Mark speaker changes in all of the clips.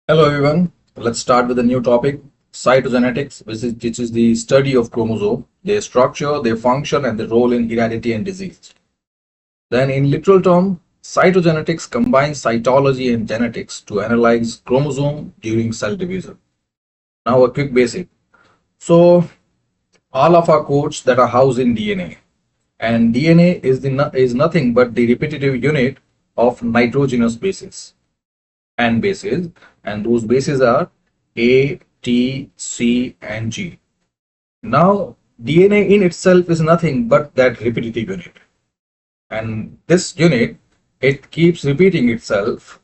Speaker 1: Hello everyone. Let's start with a new topic, cytogenetics, which is the study of chromosome, their structure, their function, and their role in heredity and disease. Then in literal term, cytogenetics combines cytology and genetics to analyze chromosome during cell division. Now a quick basic. So all of our codes that are housed in DNA, and DNA is nothing but the repetitive unit of nitrogenous bases and bases, and those bases are A, T, C, and G. Now, DNA in itself is nothing but that repetitive unit, and this unit it keeps repeating itself.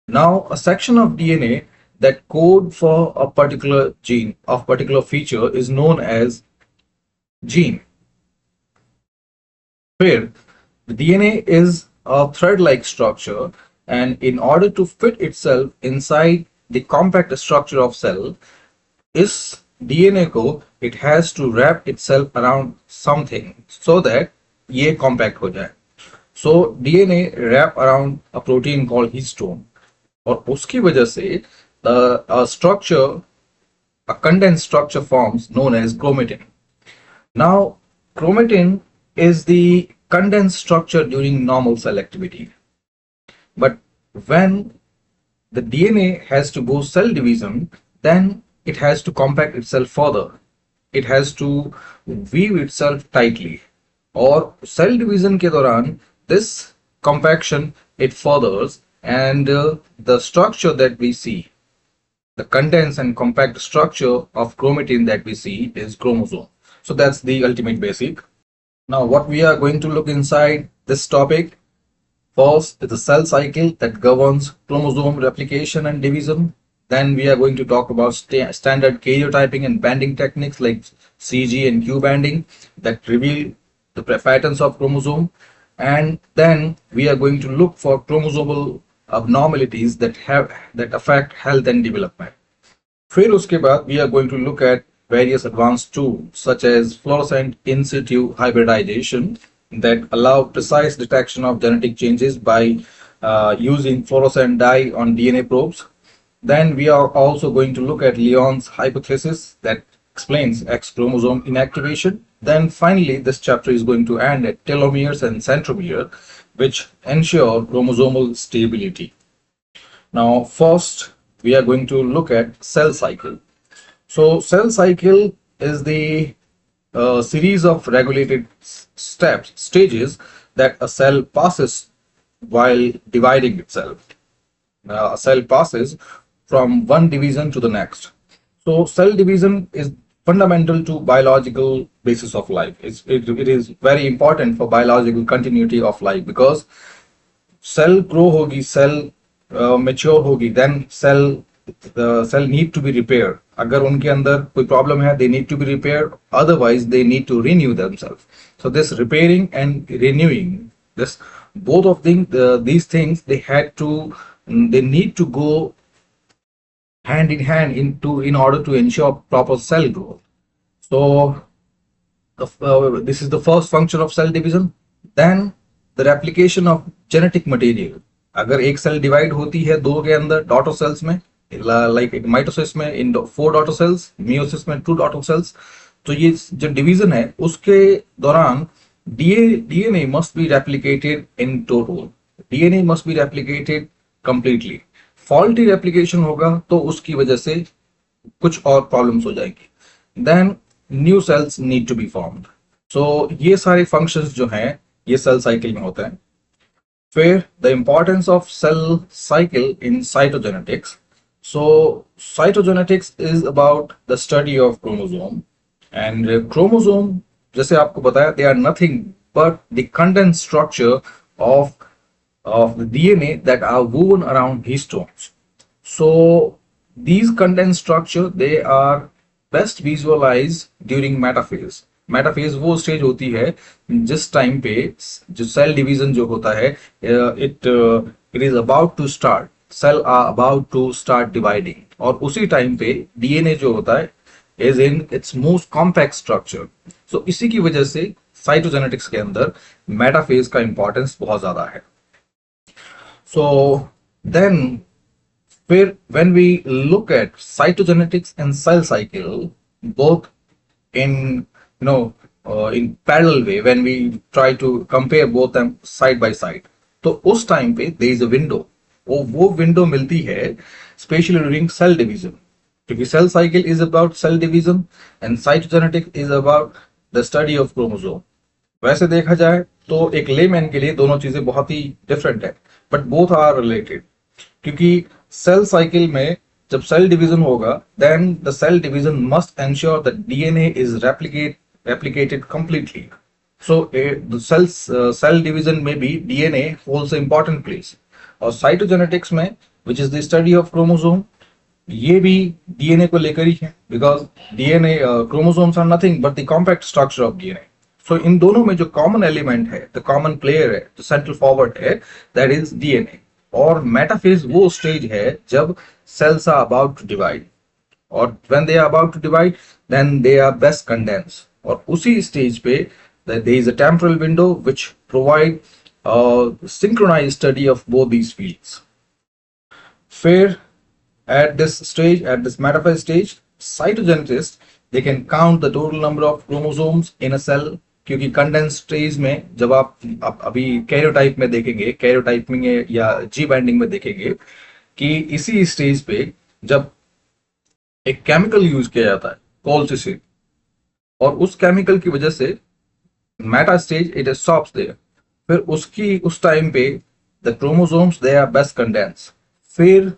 Speaker 1: Now, a section of DNA that code for a particular gene of particular feature is known as gene. Where the DNA is a thread-like structure, and in order to fit itself inside the compact structure of cell, इस DNA को it has to wrap itself around something so that ये compact हो जाए. So DNA wrap around a protein called histone, और उसकी वजह से a structure, a condensed structure forms known as chromatin. Now, chromatin is the condensed structure during normal cell activity. But when the DNA has to go cell division, then it has to compact itself further. It has to weave itself tightly. और cell division के दौरान this compaction it furthers, and the structure that we see, the condensed and compact structure of chromatin that we see is chromosome. So that's the ultimate basic. Now what we are going to look inside this topic, first is the cell cycle that governs chromosome replication and division. Then we are going to talk about standard karyotyping and banding techniques like CG and Q banding that reveal the patterns of chromosome. And then we are going to look for chromosomal abnormalities that affect health and development. फिर उसके बाद we are going to look at various advanced tools such as fluorescent in situ hybridization that allow precise detection of genetic changes by using fluorescent dye on DNA probes. Then we are also going to look at Lyon's hypothesis that explains X chromosome inactivation. Then finally, this chapter is going to end at telomeres and centromere, which ensure chromosomal stability. Now, first, we are going to look at cell cycle. So, cell cycle is the series of regulated stages that a cell passes while dividing itself. A cell passes from one division to the next. So cell division is fundamental to biological basis of life. It is very important for biological continuity of life because cell grow होगी, cell mature होगी, then the cell need to be repaired. अगर उनके अंदर कोई problem है, they need to be repaired. Otherwise, they need to renew themselves. So this repairing and renewing, this both of these things they need to go hand in hand in order to ensure proper cell growth. So this is the first function of cell division. Then the replication of genetic material. अगर एक cell divide होती है दो के अंदर daughter cells में, like mitosis में इन 4 daughter cells, meiosis में 2 डॉटर सेल्स, तो ये जो डिवीजन है उसके दौरान DNA must be replicated in total. DNA must be replicated completely. Faulty replication होगा तो उसकी वजह से कुछ और प्रॉब्लम्स हो जाएंगी. Then new cells need to be formed. So ये सारे फंक्शंस जो हैं ये सेल साइकिल में होते हैं. फिर the importance of cell cycle in cytogenetics. So cytogenetics is about the study of chromosome, and chromosome जैसे आपको बताया they are nothing but the condensed structure of the DNA that are woven around histones. So these condensed structure they are best visualized during metaphase. Metaphase वो stage होती है जिस time पे जो cell division जो होता है it is about to start, cell are about to start dividing, और उसी टाइम पे DNA जो होता है is in its most compact structure. So इसी की वजह से साइटोजेनेटिक्स के अंदर मेटाफेज का इंपॉर्टेंस बहुत ज्यादा है. So then फिर when we look at cytogenetics and cell cycle, both in in parallel way, when we try to compare both them side by side, तो उस टाइम पे there is a window, वो window मिलती है specially during cell division, क्योंकि cell cycle is about cell division and cytogenetic is about the study of chromosome. वैसे देखा जाए तो एक लेमैन के लिए दोनों चीजें बहुत ही डिफरेंट है, बट बोथ आर रिलेटेड, क्योंकि सेल साइकिल में जब सेल डिवीजन होगा then the cell division must ensure that DNA is replicated completely. So the cell division में भी DNA holds an important place. और cytogenetics में which is the study of chromosome, ये भी DNA को लेकर ही है, because DNA chromosomes are nothing but the compact structure of DNA. So इन दोनों में जो common element है, the common player है, जो central forward है, that is DNA. और मेटाफेज वो स्टेज है जब cells are about to divide, और when they are about to divide then they are best condensed, और उसी स्टेज पे there is a temporal window which provide a synchronized study of both these fields. फिर at this stage, at this metaphase stage, cytogenetists they can count the total number of chromosomes in a cell, क्योंकि condense stage में जब आप अभी karyotype में देखेंगे, karyotype में या जी बाइंडिंग में देखेंगे कि इसी स्टेज पे जब एक केमिकल यूज किया जाता है कोल्चिसिन, और उस केमिकल की वजह से meta stage it stops there, फिर उसकी उस टाइम पे the chromosomes they are best condense. फिर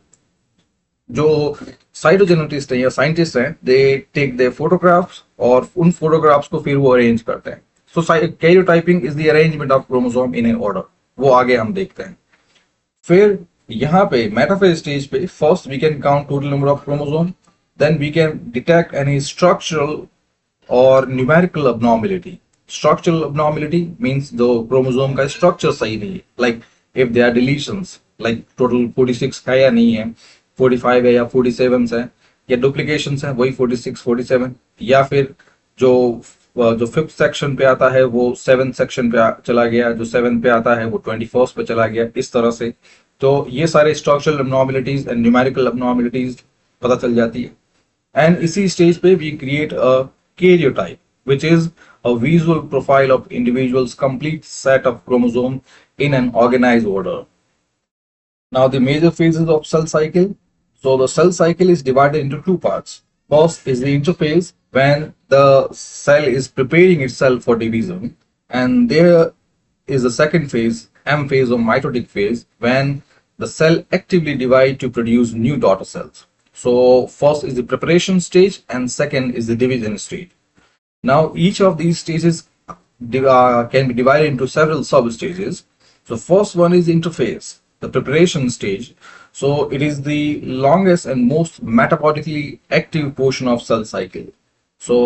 Speaker 1: जो साइटोजेनेटिस्ट हैं या साइंटिस्ट हैं दे टेक दे फोटोग्राफ्स, और उन फोटोग्राफ्स को फिर वो अरेंज करते हैं। So karyotyping is the arrangement of chromosome in a order, वो आगे हम देखते हैं। फिर यहाँ पे मेटाफेज स्टेज पे first we can count total number of chromosome, then we can detect any structural or numerical abnormality. Structural abnormality means the chromosome का structure सही नहीं है, like if there are deletions, like total 46 है या नहीं है, 45 है या 47 है, या duplications है वही 46 47, या फिर जो फिफ्थ सेक्शन पे आता है वो सेवेंथ सेक्शन पे चला गया, जो सेवेंथ पे आता है वो 21st पे चला गया, इस तरह से। तो ये सारे structural abnormalities and numerical abnormalities पता चल जाती है। And इसी स्टेज पे we create a karyotype, which is a visual profile of individual's complete set of chromosomes in an organized order. Now the major phases of cell cycle. So the cell cycle is divided into two parts. First is the interphase, when the cell is preparing itself for division, and there is the second phase, M phase or mitotic phase, when the cell actively divide to produce new daughter cells. So first is the preparation stage and second is the division stage. Now each of these stages can be divided into several sub stages. So first one is interphase, the preparation stage. So it is the longest and most metabolically active portion of cell cycle. So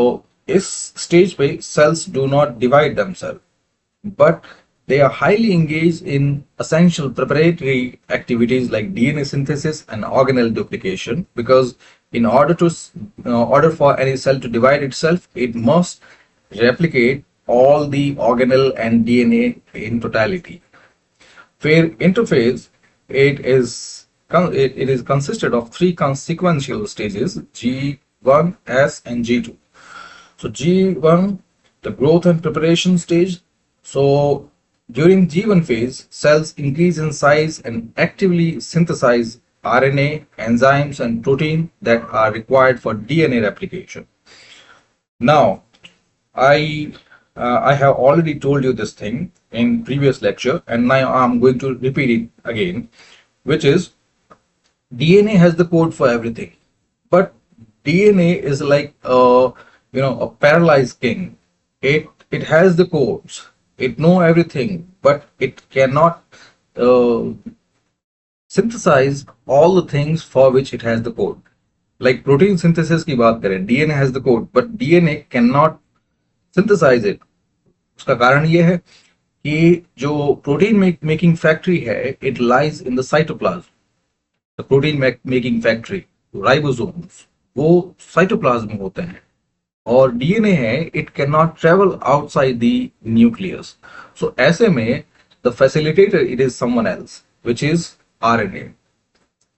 Speaker 1: इस stage पे cells do not divide themselves, but they are highly engaged in essential preparatory activities like DNA synthesis and organelle duplication, because in order for any cell to divide itself, it must replicate all the organelle and DNA in totality. Where interphase, it is consisted of three consequential stages, G1, S and G2. So G1, the growth and preparation stage. So during G1 phase, cells increase in size and actively synthesize RNA, enzymes and protein that are required for DNA replication. Now, I have already told you this thing in previous lecture, and now I'm going to repeat it again, which is DNA has the code for everything, but DNA is like a paralyzed king. It has the codes. It know everything, but it cannot synthesize all the things for which it has the code. Like protein synthesis की बात करें, DNA has the code, but DNA cannot synthesize it. उसका कारण ये है कि जो protein making factory है, it lies in the cytoplasm. The protein making factory, ribosomes, वो cytoplasm में होते हैं, और डीएनए है it can not travel outside the nucleus. So ऐसे में the facilitator it is someone else, which is RNA.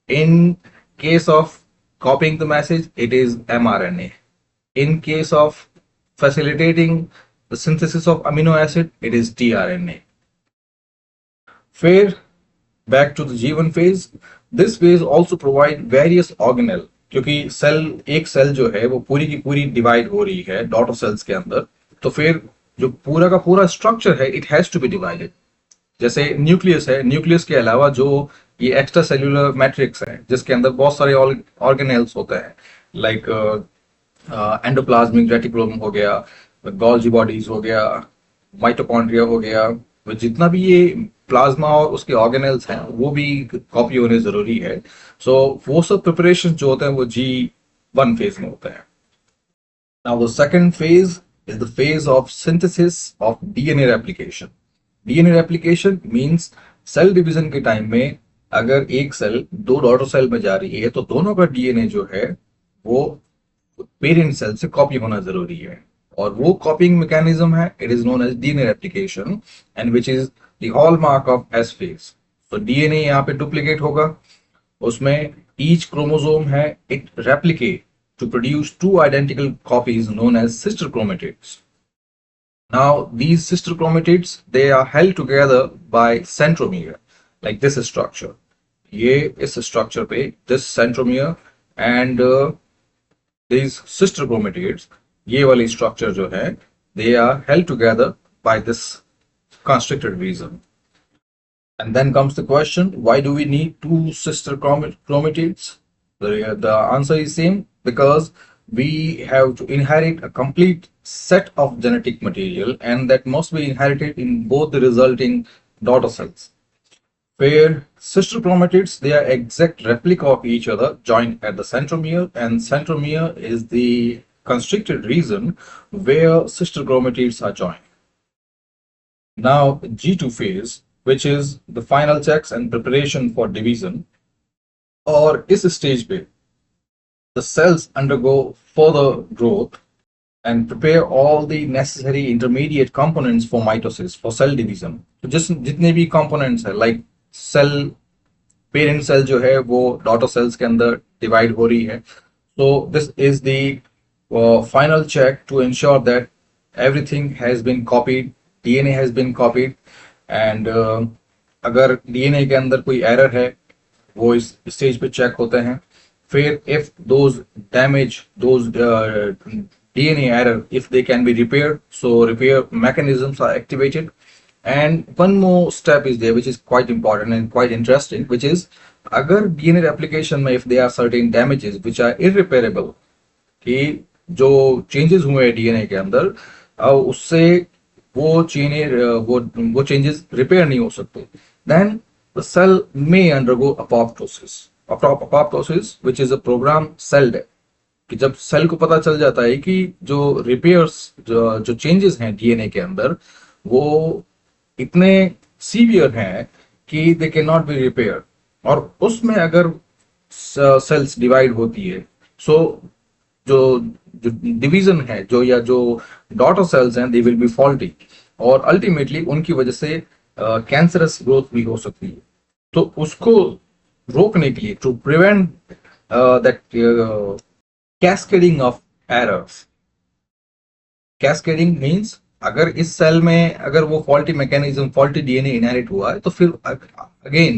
Speaker 1: In case of copying the message, it is mRNA. In case of facilitating the synthesis of amino acid, it is tRNA. फिर back to the G1 phase. This phase also provide various organelle, क्योंकि cell एक cell जो है वो पूरी की पूरी divide हो रही है डॉटर सेल्स के अंदर, तो फिर जो पूरा का पूरा स्ट्रक्चर है it has to be divided. जैसे न्यूक्लियस है, न्यूक्लियस के अलावा जो ये एक्स्ट्रा सेल्यूलर मैट्रिक्स है जिसके अंदर बहुत सारे ऑर्गेनेल्स होते हैं, लाइक एंडोप्लाज्मिक रेटिकुलम हो गया, गोल्जी बॉडीज हो गया, माइटोकॉन्ड्रिया हो गया, जितना भी ये प्लाज्मा और उसके ऑर्गेनेल्स हैं वो भी कॉपी होने जरूरी है. सो वो सब प्रिपरेशन जो होते हैं वो G1 फेज में होते हैं. Now the second phase is the phase of synthesis of DNA replication. DNA replication means cell division के टाइम में अगर एक सेल दो डॉटर सेल में जा रही है तो दोनों का डीएनए जो है वो पेरेंट सेल से कॉपी होना जरूरी है, और वो कॉपिंग मैकेनिज्म है, it is known as DNA replication and which is the hallmark of S phase. तो डीएनए यहाँ पे डुप्लीकेट होगा, उसमें ईच क्रोमोसोम है it replicate to produce two identical copies known as sister chromatids. Now, these sister chromatids, they are held together by centromere, like this structure. ये इस structure पे this centromere and these sister chromatids, ये वाली structure जो है, they are held together by this constricted region. And then comes the question, why do we need two sister chromatids? The answer is same, because we have to inherit a complete set of genetic material and that must be inherited in both the resulting daughter cells. Where sister chromatids, they are exact replica of each other joined at the centromere, and centromere is the constricted region where sister chromatids are joined. Now G2 phase, which is the final checks and preparation for division, और इस stage पे the cells undergo further growth and prepare all the necessary intermediate components for mitosis, for cell division. तो जितने भी components है, like cell parent cell जो है वो daughter cells के अंदर divide हो रही है. So this is the final check to ensure that everything has been copied, DNA has been copied, and अगर DNA के अंदर कोई error है वो इस स्टेज पे चेक होते हैं. फिर if those damage, those DNA error, if they can be repaired, so repair mechanisms are activated. And one more step is there which is quite important and quite interesting, which is अगर DNA replication में if there are certain damages which are irreparable, कि जो changes हुए हैं DNA के अंदर उससे वो changes repair नहीं हो सकते, then the cell may undergo apoptosis. Apoptosis, which is a program cell death. कि जब सेल को पता चल जाता है कि जो रिपेयर्स जो चेंजेस हैं डीएनए के अंदर वो इतने सीवियर हैं कि they can not be repair, और उसमें अगर सेल्स डिवाइड होती है, सो जो डिवीजन है जो डॉटर सेल्स हैं दे विल बी फॉल्टी, और अल्टीमेटली उनकी वजह से कैंसरस ग्रोथ भी हो सकती है. तो उसको रोकने के लिए, to prevent that cascading of errors. Cascading means अगर इस सेल में अगर वो faulty mechanism, faulty DNA inherit हुआ है तो फिर अगेन,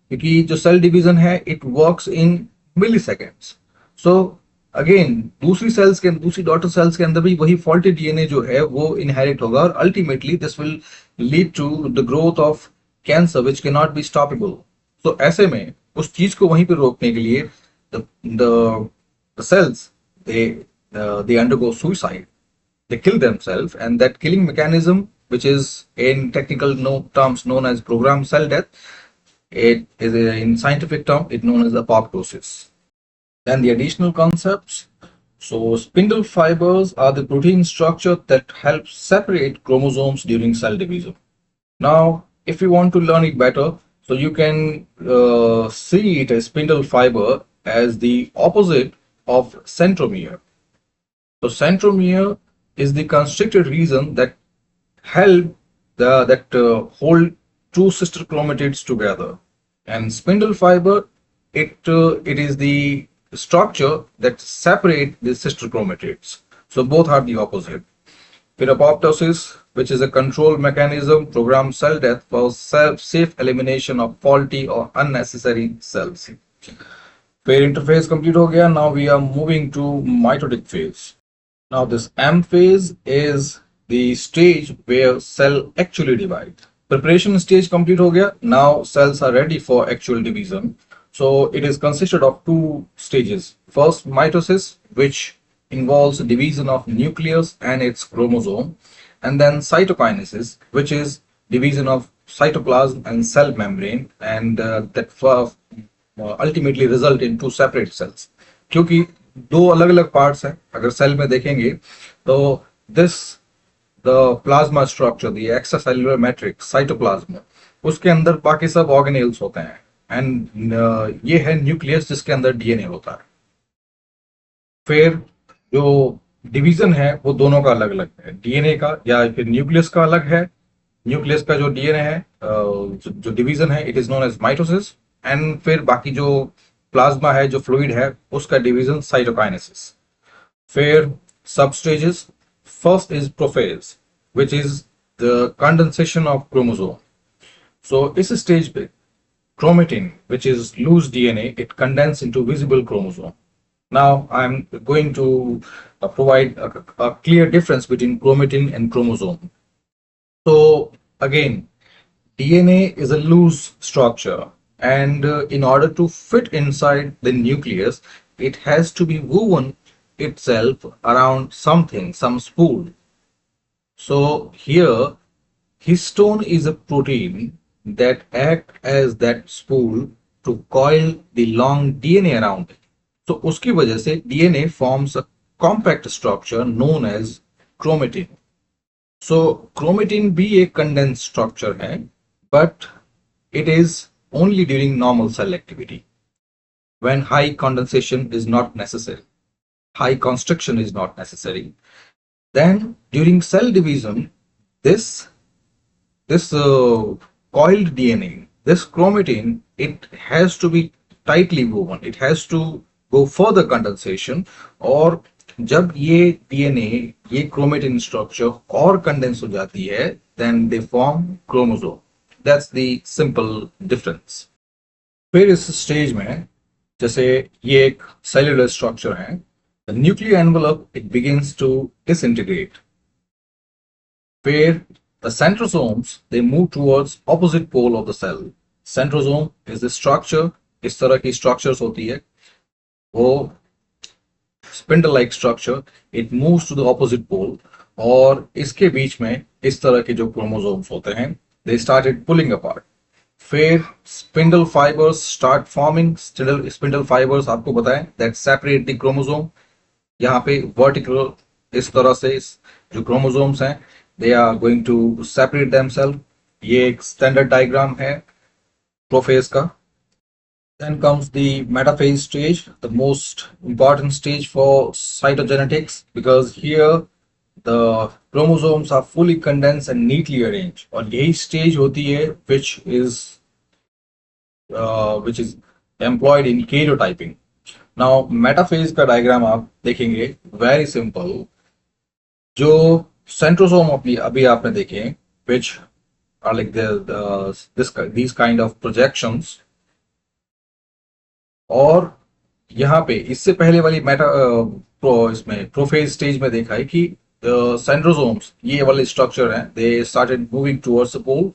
Speaker 1: क्योंकि जो सेल डिवीजन है it works in milliseconds, so again दूसरी डॉटर सेल्स के अंदर भी वही फॉल्टी डीएनए जो है वो इनहेरिट होगा, और ultimately this will lead to the growth of cancer which can not be stoppable. तो ऐसे में उस चीज को वहीं पे रोकने के लिए the cells they undergo suicide, they kill themselves, and that killing mechanism, which is in technical terms known as programmed cell death, it is in scientific term it known as apoptosis. Then the additional concepts. So spindle fibers are the protein structure that helps separate chromosomes during cell division. Now if you want to learn it better, so you can see it as spindle fiber as the opposite of centromere. So centromere is the constricted region that hold two sister chromatids together, and spindle fiber it is the structure that separate the sister chromatids. So both are the opposite. फिर apoptosis, which is a control mechanism, programs cell death for safe elimination of faulty or unnecessary cells. फिर interphase complete हो गया. Now we are moving to mitotic phase. Now this M phase is the stage where cell actually divide. Preparation stage complete हो गया. Now cells are ready for actual division. So it is consisted of two stages. First, mitosis, which involves division of nucleus and its chromosome, and then cytokinesis, which is division of cytoplasm and cell membrane, and ultimately result in two separate cells. क्योंकि दो अलग अलग parts हैं, अगर cell में देखेंगे तो this the plasma structure, the extracellular matrix, cytoplasm, उसके अंदर बाकी सब ऑर्गेनेल्स होते हैं, एंड ये है न्यूक्लियस जिसके अंदर डीएनए होता है. फिर जो डिवीजन है वो दोनों का अलग अलग है, डीएनए का या फिर न्यूक्लियस का अलग है. न्यूक्लियस का जो डीएनए है, जो डिवीजन है, it is known as mitosis. And फिर बाकी जो प्लाज्मा है, जो फ्लूइड है, उसका डिवीजन साइटोकाइनेसिस. फिर सब stages. First is prophase, which is the condensation of chromosome. So इस स्टेज पे chromatin, which is loose DNA, it condenses into visible chromosome. Now I'm going to provide a clear difference between chromatin and chromosome. So again, DNA is a loose structure, and in order to fit inside the nucleus, it has to be woven itself around something, some spool. So here, histone is a protein that act as that spool to coil the long DNA around it. So उसकी वजह से DNA forms a compact structure known as chromatin. So chromatin भी एक condensed structure है, but it is only during normal cell activity, when high condensation is not necessary, high constriction is not necessary. Then during cell division, this coiled DNA, this chromatin, it has to be tightly woven. It has to go further condensation. और जब ये DNA, ये chromatin structure और condense हो जाती है, then they form chromosome. That's the simple difference. फिर इस स्टेज में, जैसे ये एक cellular structure है, the nuclear envelope, it begins to disintegrate. फिर the centrosomes, they move towards opposite pole of the cell. Centrosome is the structure, इस तरह की structures होती है, वो spindle like structure, it moves to the opposite pole, और इसके बीच में इस तरह के जो chromosomes होते हैं, they started pulling apart. फिर spindle fibers start forming. Spindle fibers आपको बताएं that separate the chromosome. यहाँ पे vertical इस तरह से जो chromosomes हैं, they are going to separate themselves. ये एक standard diagram है prophase का. Then comes the metaphase stage, the most important stage for cytogenetics, because here the chromosomes are fully condensed and neatly arranged. और यही stage होती है which is employed in karyotyping. Now metaphase का diagram आप देखेंगे, very simple. जो centrosome अभी आपने देखे, which are like these kind of projections, और यहाँ पे इससे पहले वाली इसमें प्रोफेज स्टेज में देखा है कि सेंट्रोसोम्स, ये वाले स्ट्रक्चर हैं, they started moving towards the pole,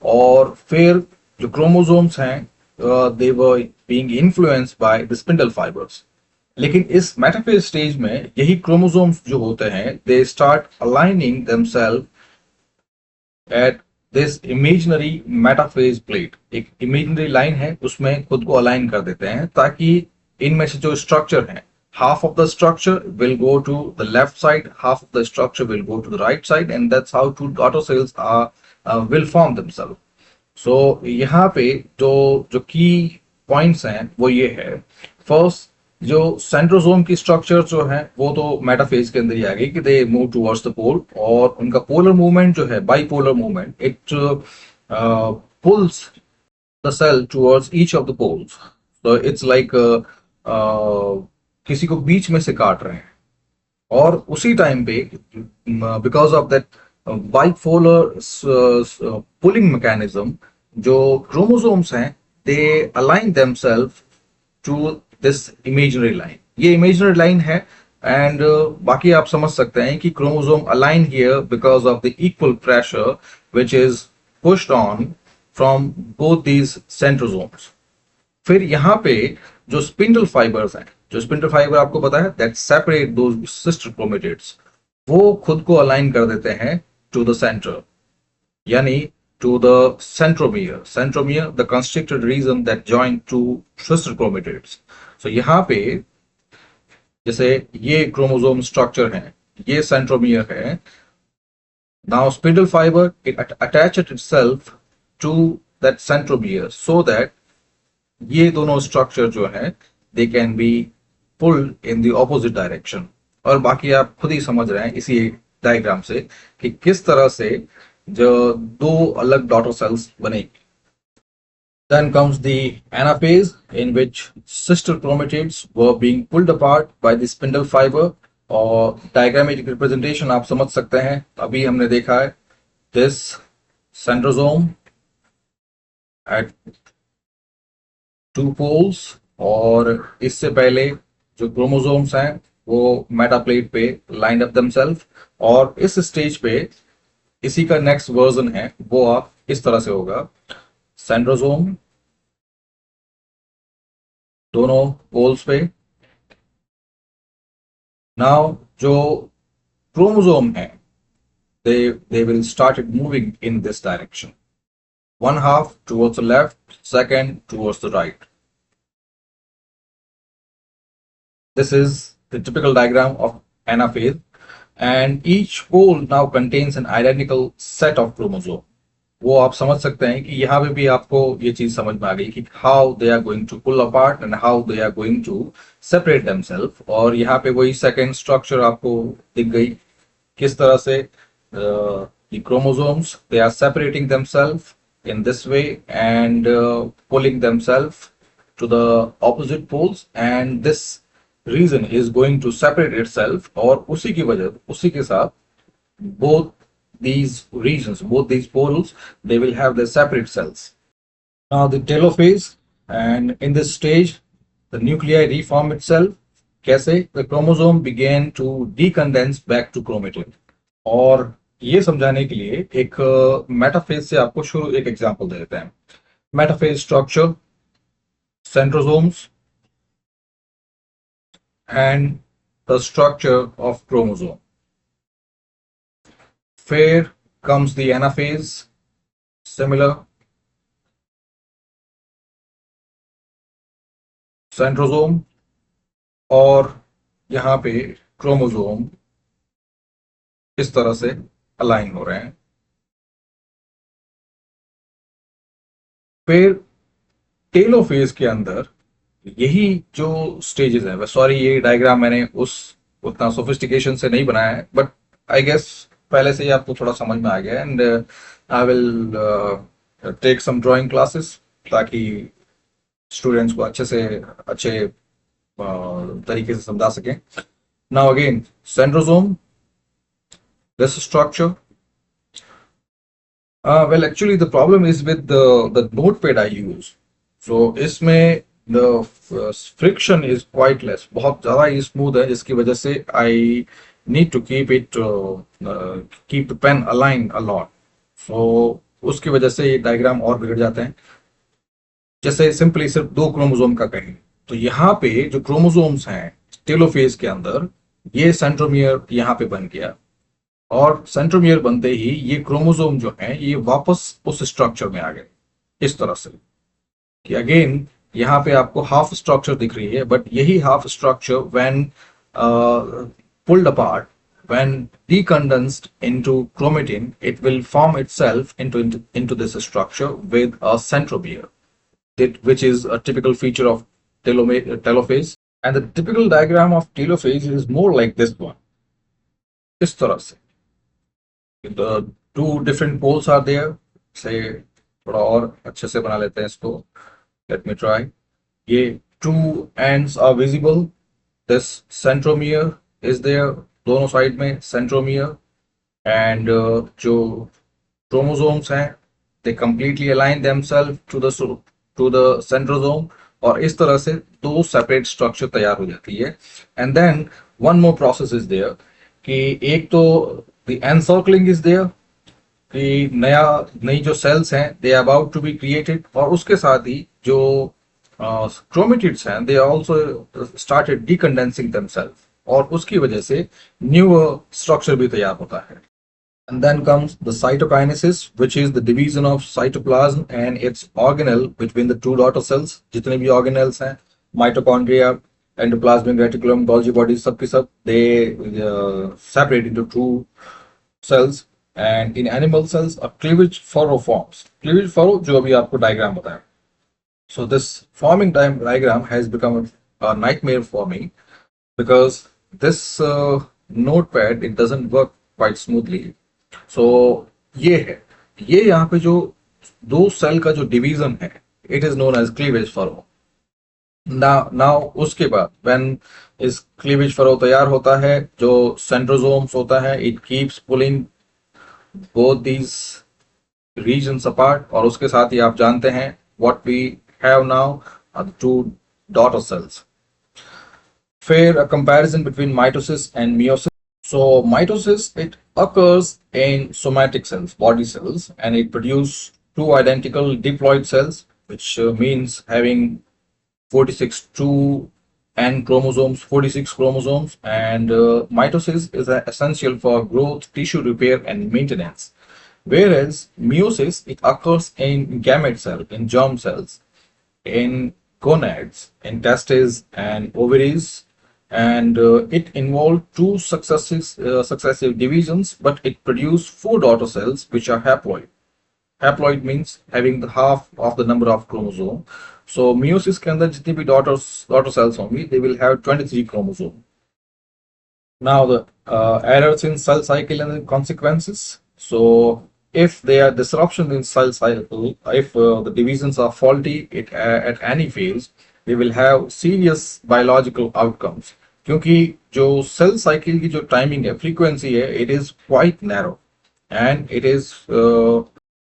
Speaker 1: और फिर जो क्रोमोसोम्स हैं, they were being influenced by the spindle fibres. लेकिन इस मेटाफेज स्टेज में यही क्रोमोसोम्स जो होते हैं, they start aligning themselves at this imaginary metaphase plate. एक इमेजिनरी लाइन है, उसमें खुद को अलाइन कर देते हैं, ताकि इनमें से जो स्ट्रक्चर है, half of the structure will go to the left side, half of the structure will go to the right side, and that's how two daughter cells will form themselves. So यहाँ पे जो की points हैं वो ये है. First, जो centrosome की स्ट्रक्चर जो है वो तो मेटाफेज के अंदर ही आ गई कि they move towards the pole, और उनका पोलर मूवमेंट जो है, bipolar movement, it pulls the cell towards each of the poles. So it's like किसी को बीच में से काट रहे हैं, और उसी टाइम पे because of that bipolar pulling mechanism, जो क्रोमोसोम्स हैं they align themselves to this imaginary line, ये इमेजिनरी लाइन है। एंड बाकी आप समझ सकते हैं कि chromosome align here because of the equal pressure which is pushed on from both these centrosomes. फिर यहाँ पे जो स्पिंडल फाइबर्स हैं, जो स्पिंडल फाइबर आपको पता है that separate those sister chromatids, वो खुद को अलाइन कर देते हैं टू द सेंटर, यानी to the centromere. Centromere the constricted region that join to sister chromatids. So यहाँ पे जैसे ये क्रोमोसोम स्ट्रक्चर है, ये सेंट्रोमियर है। Now spindle fibre it attached itself to that centromere so that ये दोनों स्ट्रक्चर जो है they can be pulled in the opposite direction. और बाकी आप खुद ही समझ रहे हैं इसी डायग्राम से कि किस तरह से जो दो अलग डॉटर सेल्स बनेगी। Then comes the anaphase, in which sister chromatids were being pulled apart by the spindle fiber, और डायग्रामेटिक रिप्रेजेंटेशन आप समझ सकते हैं, अभी हमने देखा है this centrosome at two poles, और इससे पहले जो क्रोमोसोम्स हैं वो मेटाप्लेट पे लाइंड अप देमसेल्फ, और इस स्टेज पे इसी का नेक्स्ट वर्जन है वो आप इस तरह से होगा, सेंट्रोसोम दोनों पोल्स पे। नाउ जो क्रोमोसोम है they will started moving in this direction, one half towards the left, second towards the right. This is the typical diagram of anaphase, and each pole now contains an identical set of chromosome. वो आप समझ सकते हैं कि यहाँ पे भी आपको ये चीज समझ में आ गई कि how they are going to pull apart and how they are going to separate themselves. और यहाँ पे वही सेकेंड स्ट्रक्चर आपको दिख गई, किस तरह से the chromosomes they are separating themselves in this way and pulling themselves to the opposite poles, and this region is going to separate itself, और उसी की वजह उसी के साथ both these regions, both these poles, they will have their separate cells. Now the telophase, and in this stage the nuclei reform itself. कैसे? The chromosome began to decondense back to chromatin. और ये समझाने के लिए एक metaphase से आपको शुरू एक एग्जांपल दे देते हैं। Metaphase structure, centrosomes and the structure of chromosome. फिर comes the anaphase, similar, centrosome, और यहाँ पे क्रोमोसोम इस तरह से अलाइन हो रहे हैं। फिर टेलोफेज के अंदर यही जो स्टेजेस है, सॉरी ये डायग्राम मैंने उस उतना सोफिस्टिकेशन से नहीं बनाया है, बट आई गेस पहले से ही आपको थोड़ा समझ में आ गया, and I will take some drawing classes ताकि स्टूडेंट्स को अच्छे तरीके से समझा सकें। Now again centrosome, this structure. Well, actually, the problem is with the notepad I use. So, इसमें the friction is quite less. बहुत ज़्यादा ही smooth है, जिसकी वजह से I need to keep the pen aligned a lot. So, उसकी वजह से ये डायग्राम और बिगड़ जाते हैं। जैसे सिंपली सिर्फ दो क्रोमोसोम का कहें तो यहाँ पे जो क्रोमोसोम्स हैं टेलोफेज के अंदर, ये सेंट्रोमियर यहाँ पे बन गया, और सेंट्रोमियर बनते ही ये क्रोमोसोम जो है ये वापस उस स्ट्रक्चर में आ गए इस तरह से कि अगेन यहाँ पे आपको हाफ स्ट्रक्चर दिख रही है, बट यही half structure when pulled apart, when decondensed into chromatin, it will form itself into this structure with a centromere, which is a typical feature of telophase. And the typical diagram of telophase is more like this one, इस तरह से the two different poles are there. से थोड़ा और अच्छे से बना लेते हैं इसको, let me try. ये two ends are visible. This centromere is there, दोनों साइड में centromere, and जो chromosomes हैं they completely align themselves to the centrosome, और इस तरह से दो separate structure तैयार हो जाती है. And then one more process is there कि एक तो the encircling is there कि नई जो सेल्स हैं they are about to be created, और उसके साथ ही जो क्रोमेटिड्स हैं they also started decondensing themselves, और उसकी वजह से न्यू स्ट्रक्चर भी तैयार होता है. And then comes the cytokinesis, which is the division of cytoplasm and its organelle between the two daughter cells. जितने भी organelles हैं, mitochondria, endoplasmic reticulum, Golgi body, सब की सब they separate into two cells. And in animal cells a cleavage furrow forms. Cleavage furrow जो अभी आपको diagram बताया. So this forming diagram has become a nightmare for me because this notepad it doesn't work quite smoothly. So ये है, ये यहाँ पे जो दो सेल का जो डिवीजन है it is known as cleavage furrow. Now उसके बाद व्हेन इस क्लीवेज फरो तैयार होता है, जो सेंट्रोसोम्स होता है it keeps pulling both these regions apart, और उसके साथ ही आप जानते हैं what we have now are the two daughter cells. फिर a comparison between mitosis and meiosis. So mitosis it occurs in somatic cells, body cells, and it produces two identical diploid cells, which means having 46 two and chromosomes, 46 chromosomes, and mitosis is essential for growth, tissue repair, and maintenance. Whereas meiosis it occurs in gamete cell, in germ cells, in gonads, in testes and ovaries, and it involved two successive divisions, but it produced four daughter cells which are haploid. Haploid means having the half of the number of chromosome. So meiosis के अंदर जितनी भी daughter cells होंगी they will have 23 chromosome. Now the errors in cell cycle and the consequences. So if there are disruptions in cell cycle, if the divisions are faulty at any phase, we will have serious biological outcomes. क्योंकि जो cell cycle की जो timing है, frequency है, it is quite narrow and it is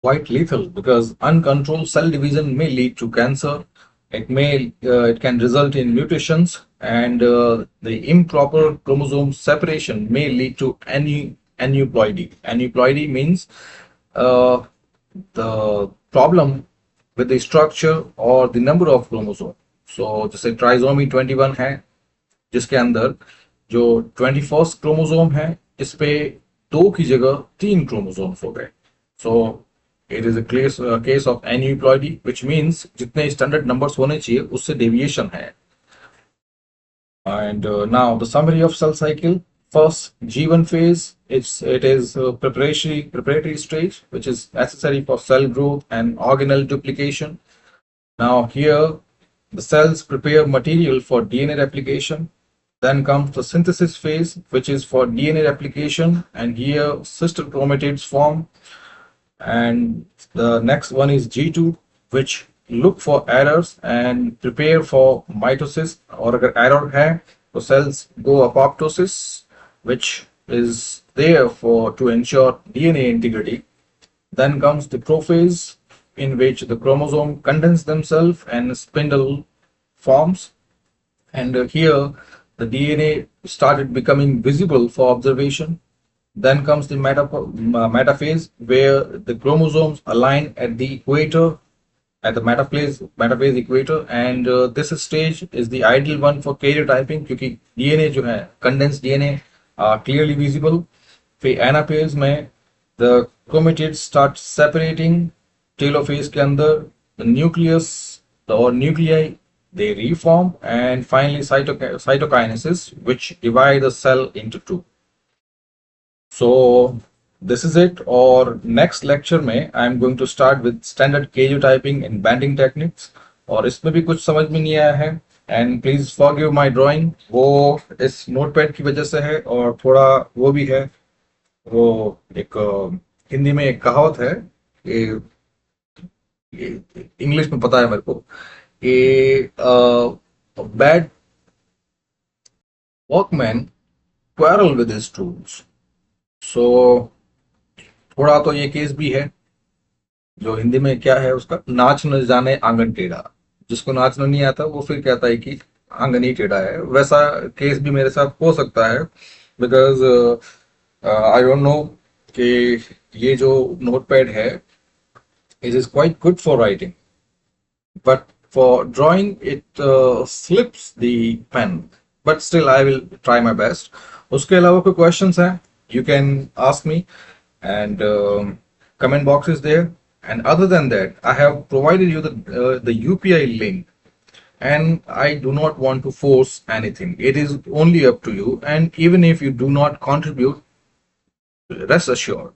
Speaker 1: quite lethal because uncontrolled cell division may lead to cancer. It can result in mutations, and the improper chromosome separation may lead to aneuploidy. Aneuploidy means the problem with the structure or the number of chromosome. So जैसे trisomy 21 है जिसके अंदर जो 21st chromosome है इस पे 2 की जगह 3 क्रोमोसोम्स हो गए. So it is a case of aneuploidy, which means जितने standard numbers होने चाहिए उससे deviation है. And now the summary of cell cycle. First G1 phase, it is preparatory stage, which is necessary for cell growth and organelle duplication. Now here the cells prepare material for DNA replication. Then comes the synthesis phase, which is for DNA replication, and here sister chromatids form. And the next one is G2, which look for errors and prepare for mitosis, और अगर error है तो cells go apoptosis, which is there for to ensure DNA integrity. Then comes the prophase, in which the chromosome condense themselves and spindle forms, and here the DNA started becoming visible for observation. Then comes the metaphase, where the chromosomes align at the equator, at the metaphase equator, and this stage is the ideal one for karyotyping क्योंकि DNA जो है condensed DNA are clearly visible. फिर anaphase में the chromatids start separating. Telophase के अंदर the nucleus or nuclei they reform, and finally cytokinesis, which divide the cell into two. So this is it. और next lecture में I am going to start with standard karyotyping and banding techniques, और इसमें भी कुछ समझ में नहीं आया है, and please forgive my drawing. वो इस नोटपैड की वजह से है, और थोड़ा वो भी है, वो एक हिंदी में एक कहावत है, इंग्लिश में पता है मेरे को, a bad workman quarrel with his tools. So थोड़ा तो ये केस भी है, जो हिंदी में क्या है उसका, नाच न जाने आंगन टेढ़ा। जिसको नाचना नहीं आता वो फिर कहता है कि आंगन ही टेढ़ा है। वैसा केस भी मेरे साथ हो सकता है, बिकॉज आई डोंट नो कि ये जो नोटपैड है, it is quite good for writing, but for drawing it slips the pen. But still I will try my best. उसके अलावा कोई questions हैं, you can ask me, and comment box is there. And other than that, I have provided you the UPI link, and I do not want to force anything. It is only up to you. And even if you do not contribute, rest assured,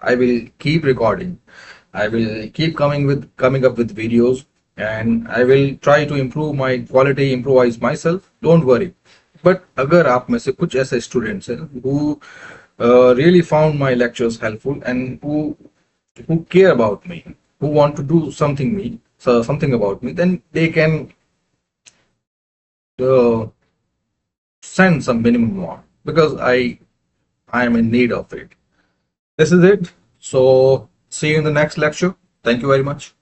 Speaker 1: I will keep recording. I will keep coming up with videos, and I will try to improve my quality, improvise myself. Don't worry. But अगर आप में से कुछ ऐसे students हैं who really found my lectures helpful, and who care about me, who want to do something about me, then they can uh, send some minimum amount, because I am in need of it. This is it. So see you in the next lecture. Thank you very much.